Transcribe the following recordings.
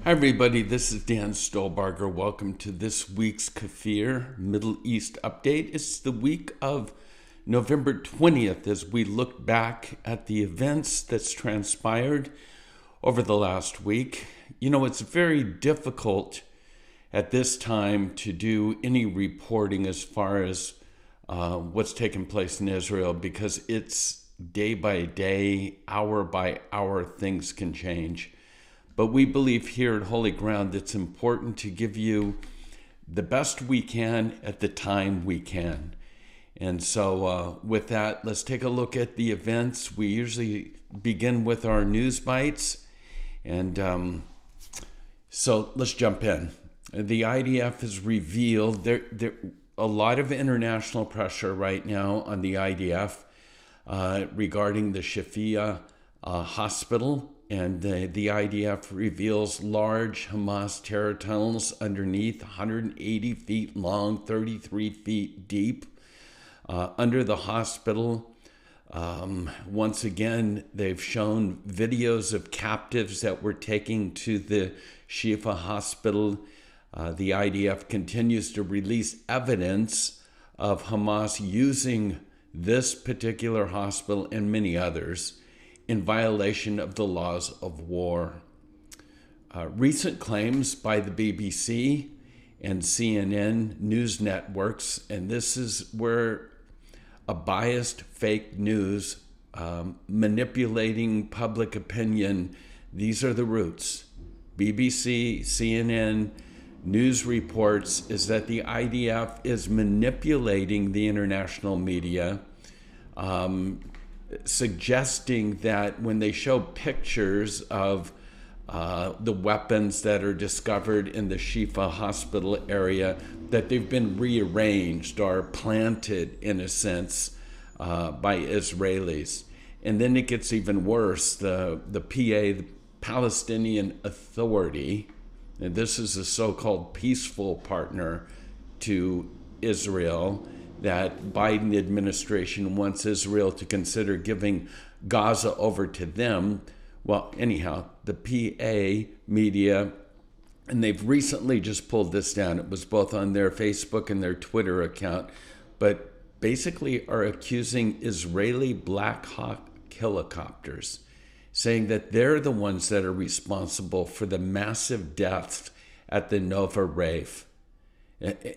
Hi, everybody. This is Dan Stolbarger. Welcome to this week's KFIR Middle East Update. It's the week of November 20th as we look back at the events that's transpired over the last week. You know, it's very difficult at this time to do any reporting as far as what's taking place in Israel because it's day by day, hour by hour, things can change. But we believe here at Holy Ground it's important to give you the best we can at the time we can. And so with that, let's take a look at the events. We usually begin with our news bites. And so let's jump in. The IDF has revealed there a lot of international pressure right now on the IDF regarding the Shafia hospital. And the IDF reveals large Hamas terror tunnels underneath, 180 feet long, 33 feet deep, under the hospital. Once again, they've shown videos of captives that were taken to the Shifa hospital. The IDF continues to release evidence of Hamas using this particular hospital and many others in violation of the laws of war. Recent claims by the BBC and CNN news networks, and this is where a biased fake news manipulating public opinion, these are the roots. BBC, CNN, news reports is that the IDF is manipulating the international media, suggesting that when they show pictures of the weapons that are discovered in the Shifa hospital area, that they've been rearranged or planted, in a sense, by Israelis. And then it gets even worse. The PA, the Palestinian Authority, and this is a so-called peaceful partner to Israel, that Biden administration wants Israel to consider giving Gaza over to them. Well, anyhow, the PA media, and they've recently just pulled this down. It was both on their Facebook and their Twitter account, but basically are accusing Israeli Black Hawk helicopters, saying that they're the ones that are responsible for the massive deaths at the Nova Rave.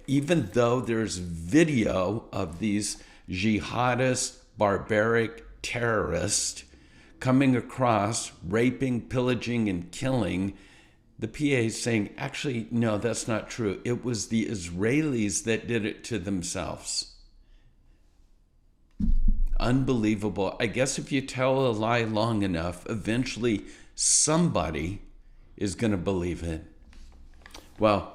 Even though there's video of these jihadist, barbaric terrorists coming across, raping, pillaging, and killing, the PA is saying, actually, no, that's not true. It was the Israelis that did it to themselves. Unbelievable. I guess if you tell a lie long enough, eventually somebody is going to believe it. Well,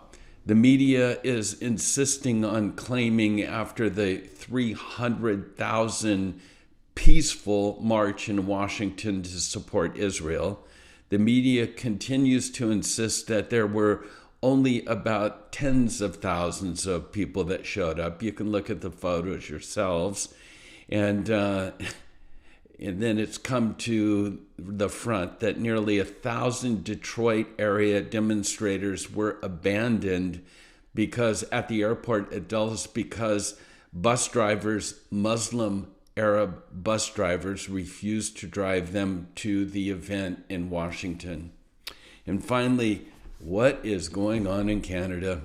the media is insisting on claiming after the 300,000 peaceful march in Washington to support Israel, the media continues to insist that there were only about tens of thousands of people that showed up. You can look at the photos yourselves. And then it's come to the front that nearly 1,000 Detroit area demonstrators were abandoned because at the airport at Dulles because bus drivers, Muslim Arab bus drivers, refused to drive them to the event in Washington. And finally, what is going on in Canada?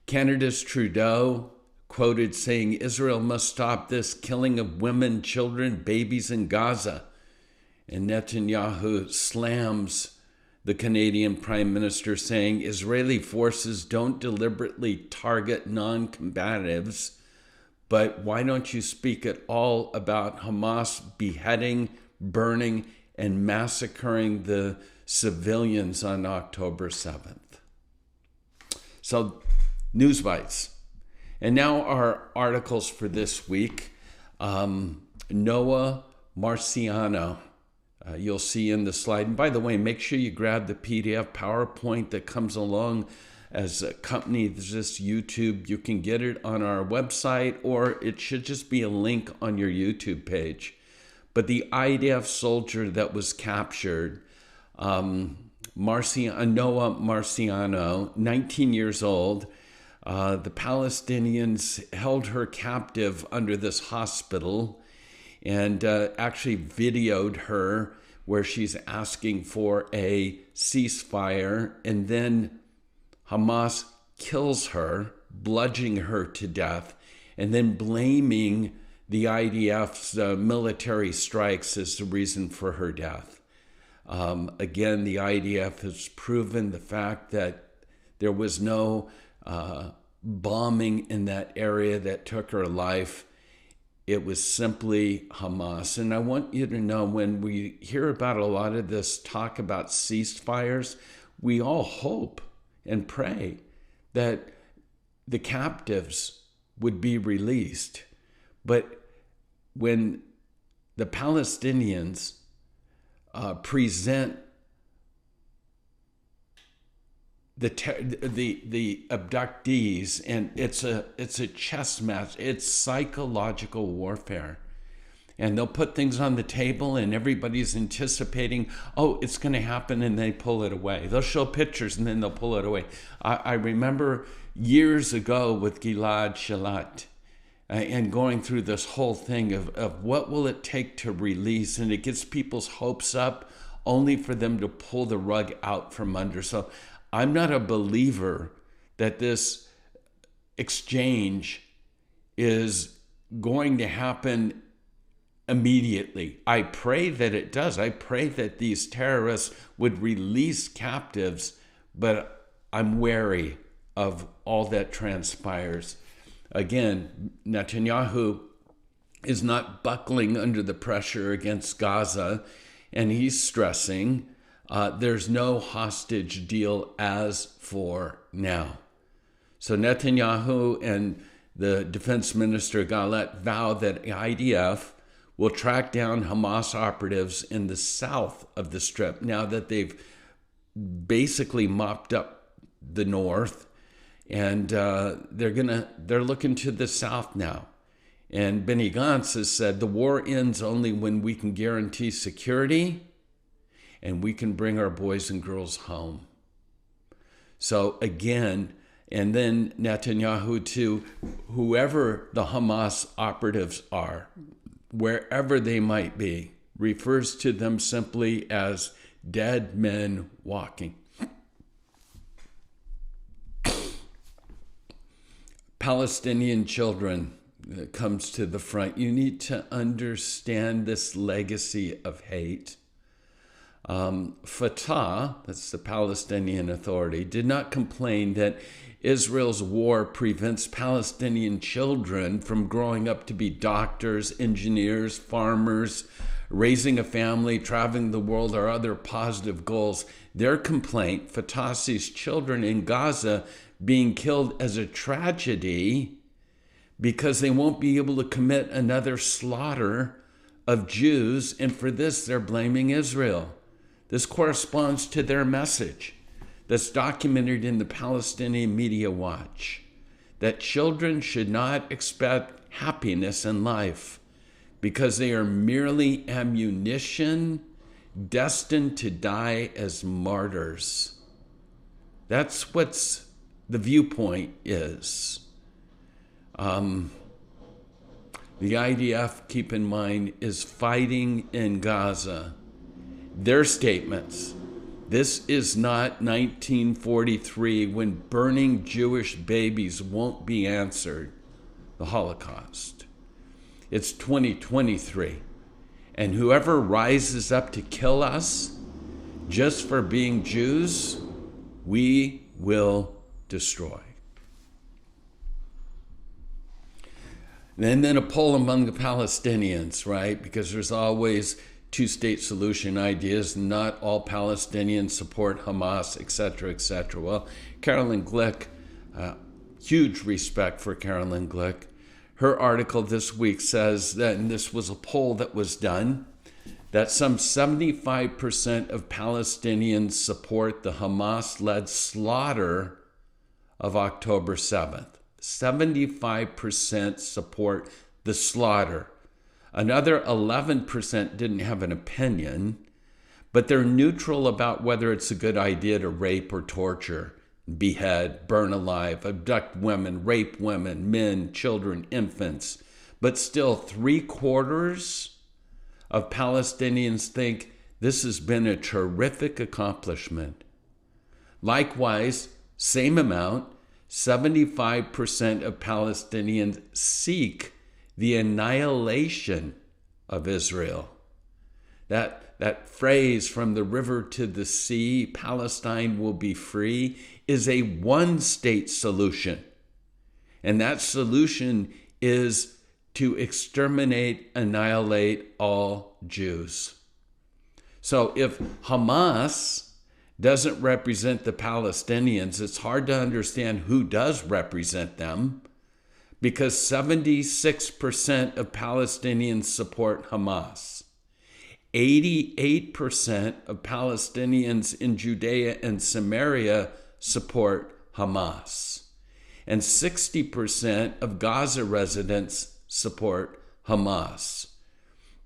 Canada's Trudeau quoted saying Israel must stop this killing of women, children, babies in Gaza. And Netanyahu slams the Canadian Prime Minister, saying Israeli forces don't deliberately target non-combatives, but why don't you speak at all about Hamas beheading, burning, and massacring the civilians on October 7th? So, news bites. And now our articles for this week. Noa Marciano, you'll see in the slide. And by the way, make sure you grab the PDF PowerPoint that comes along as accompanies this YouTube. You can get it on our website, or it should just be a link on your YouTube page. But the IDF soldier that was captured, Noa Marciano, 19 years old. The Palestinians held her captive under this hospital and actually videoed her where she's asking for a ceasefire, and then Hamas kills her, bludgeoning her to death, and then blaming the IDF's military strikes as the reason for her death. Again, the IDF has proven the fact that there was no bombing in that area that took her life. It was simply Hamas. And I want you to know, when we hear about a lot of this talk about ceasefires, we all hope and pray that the captives would be released. But when the Palestinians present the abductees, and it's a chess match. It's psychological warfare, and they'll put things on the table, and everybody's anticipating, oh, it's going to happen, and they pull it away. They'll show pictures, and then they'll pull it away. I remember years ago with Gilad Shalit, and going through this whole thing of what will it take to release, and it gets people's hopes up, only for them to pull the rug out from under. So I'm not a believer that this exchange is going to happen immediately. I pray that it does. I pray that these terrorists would release captives, but I'm wary of all that transpires. Again, Netanyahu is not buckling under the pressure against Gaza, and he's stressing there's no hostage deal as for now. So Netanyahu and the defense minister Gallant vow that IDF will track down Hamas operatives in the south of the Strip now that they've basically mopped up the north, and they're looking to the south now. And Benny Gantz has said the war ends only when we can guarantee security and we can bring our boys and girls home. So again, and then Netanyahu to whoever the Hamas operatives are, wherever they might be, refers to them simply as dead men walking. Palestinian children comes to the front. You need to understand this legacy of hate. Fatah, that's the Palestinian Authority, did not complain that Israel's war prevents Palestinian children from growing up to be doctors, engineers, farmers, raising a family, traveling the world, or other positive goals. Their complaint, Fatah sees children in Gaza being killed as a tragedy because they won't be able to commit another slaughter of Jews, and for this they're blaming Israel. This corresponds to their message that's documented in the Palestinian Media Watch, that children should not expect happiness in life because they are merely ammunition destined to die as martyrs. That's what's the viewpoint is. The IDF, keep in mind, is fighting in Gaza. Their statements, this is not 1943 when burning Jewish babies won't be answered, the Holocaust. It's 2023. And whoever rises up to kill us just for being Jews, we will destroy. And then a poll among the Palestinians, right? Because there's always two-state solution ideas. Not all Palestinians support Hamas, etc., etc. Well, Carolyn Glick, huge respect for Carolyn Glick. Her article this week says that, and this was a poll that was done, that some 75% of Palestinians support the Hamas-led slaughter of October 7th. 75% support the slaughter. Another 11% didn't have an opinion, but they're neutral about whether it's a good idea to rape or torture, behead, burn alive, abduct women, rape women, men, children, infants. But still, 3/4 of Palestinians think this has been a terrific accomplishment. Likewise, same amount, 75% of Palestinians seek the annihilation of Israel. That phrase, from the river to the sea, Palestine will be free, is a one-state solution. And that solution is to exterminate, annihilate all Jews. So if Hamas doesn't represent the Palestinians, it's hard to understand who does represent them, because 76% of Palestinians support Hamas. 88% of Palestinians in Judea and Samaria support Hamas. And 60% of Gaza residents support Hamas.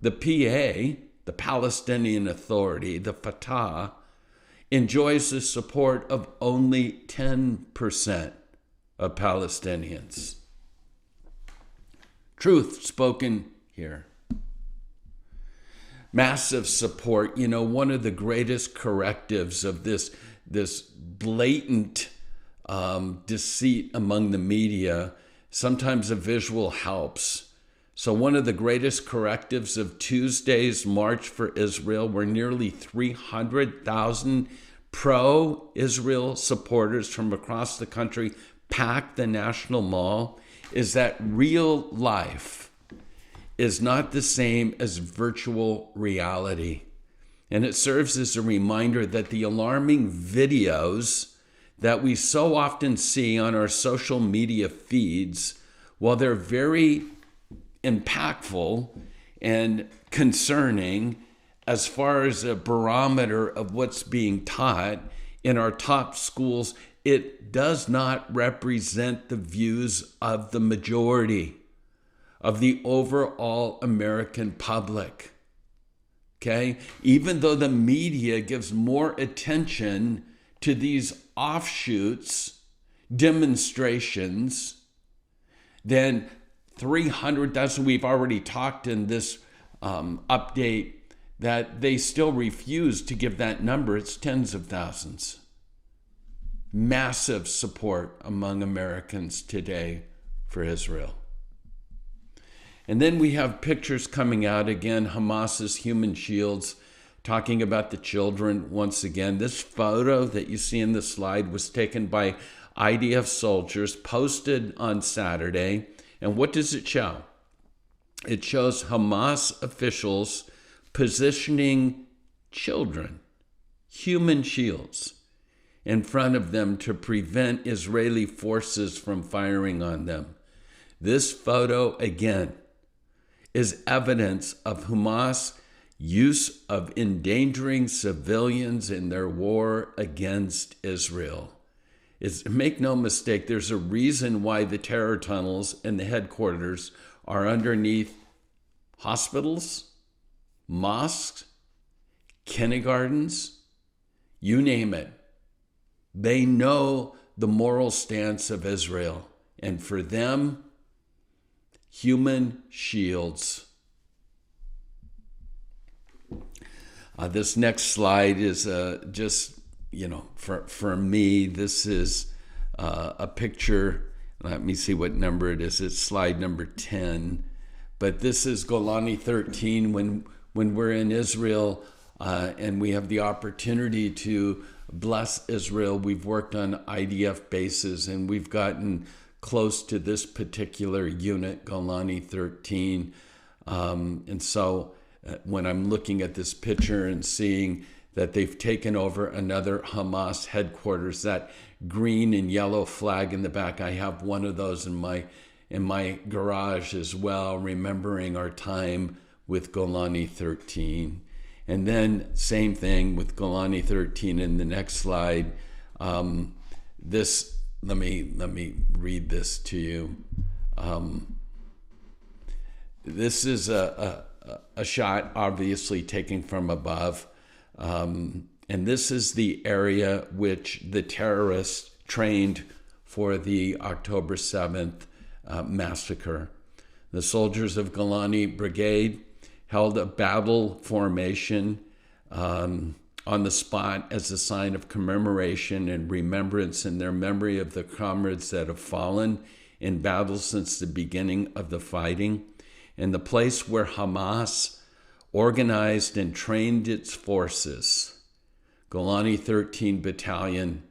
The PA, the Palestinian Authority, the Fatah, enjoys the support of only 10% of Palestinians. Truth spoken here. Massive support. You know, one of the greatest correctives of this blatant deceit among the media, sometimes a visual helps. So one of the greatest correctives of Tuesday's March for Israel, where nearly 300,000 pro-Israel supporters from across the country packed the National Mall, is that real life is not the same as virtual reality. And it serves as a reminder that the alarming videos that we so often see on our social media feeds, while they're very impactful and concerning as far as a barometer of what's being taught in our top schools, it does not represent the views of the majority of the overall American public. Okay? Even though the media gives more attention to these offshoots, demonstrations, than 300,000, we've already talked in this update that they still refuse to give that number. It's tens of thousands. Massive support among Americans today for Israel. And then we have pictures coming out again, Hamas's human shields, talking about the children once again. This photo that you see in the slide was taken by IDF soldiers, posted on Saturday. And what does it show? It shows Hamas officials positioning children, human shields, in front of them to prevent Israeli forces from firing on them. This photo, again, is evidence of Hamas' use of endangering civilians in their war against Israel. Make no mistake, there's a reason why the terror tunnels and the headquarters are underneath hospitals, mosques, kindergartens, you name it. They know the moral stance of Israel, and for them, human shields. This next slide is just, for me, this is a picture. Let me see what number it is. It's slide number 10. But this is Golani 13 when we're in Israel and we have the opportunity to bless Israel. We've worked on IDF bases and we've gotten close to this particular unit, Golani 13. And so when I'm looking at this picture and seeing that they've taken over another Hamas headquarters, that green and yellow flag in the back, I have one of those in my garage as well, remembering our time with Golani 13. And then same thing with Golani 13 in the next slide. This, let me read this to you. This is a shot obviously taken from above. And this is the area which the terrorists trained for the October 7th massacre. The soldiers of Golani Brigade held a battle formation on the spot as a sign of commemoration and remembrance in their memory of the comrades that have fallen in battle since the beginning of the fighting, and the place where Hamas organized and trained its forces. Golani 13 Battalion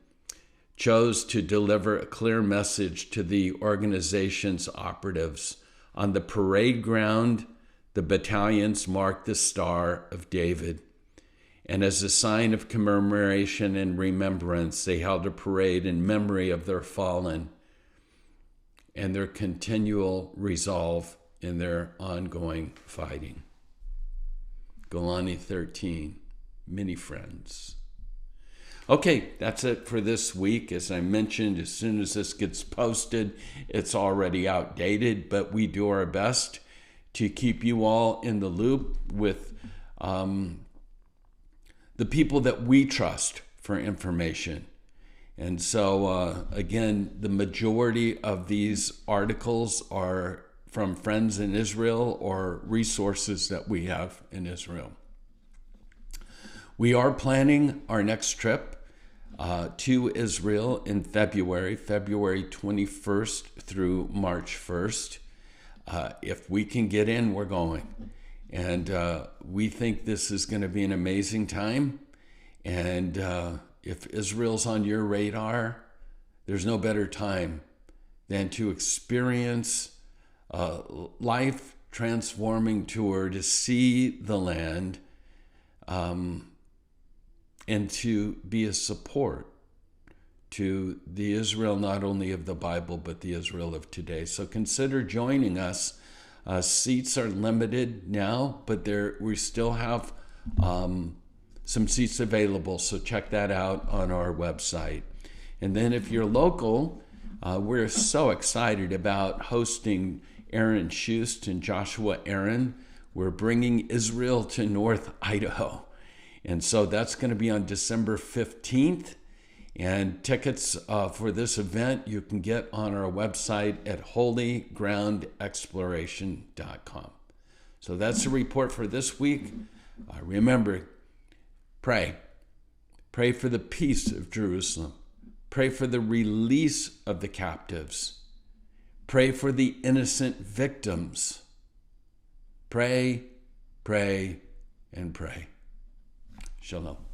chose to deliver a clear message to the organization's operatives. On the parade ground, the battalions marked the Star of David. And as a sign of commemoration and remembrance, they held a parade in memory of their fallen and their continual resolve in their ongoing fighting. Golani 13, many friends. Okay, that's it for this week. As I mentioned, as soon as this gets posted, it's already outdated, but we do our best to keep you all in the loop with the people that we trust for information. And so, again, the majority of these articles are from friends in Israel or resources that we have in Israel. We are planning our next trip to Israel in February 21st through March 1st. If we can get in, we're going. And we think this is going to be an amazing time. And if Israel's on your radar, there's no better time than to experience a life-transforming tour to see the land and to be a support to the Israel not only of the Bible, but the Israel of today. So consider joining us. Seats are limited now, but we still have some seats available, so check that out on our website. And then if you're local, we're so excited about hosting Aaron Shust and Joshua Aaron. We're bringing Israel to North Idaho. And so that's going to be on December 15th. And tickets for this event you can get on our website at holygroundexploration.com. So that's the report for this week. Remember, pray. Pray for the peace of Jerusalem. Pray for the release of the captives. Pray for the innocent victims. Pray, pray, and pray. Shalom.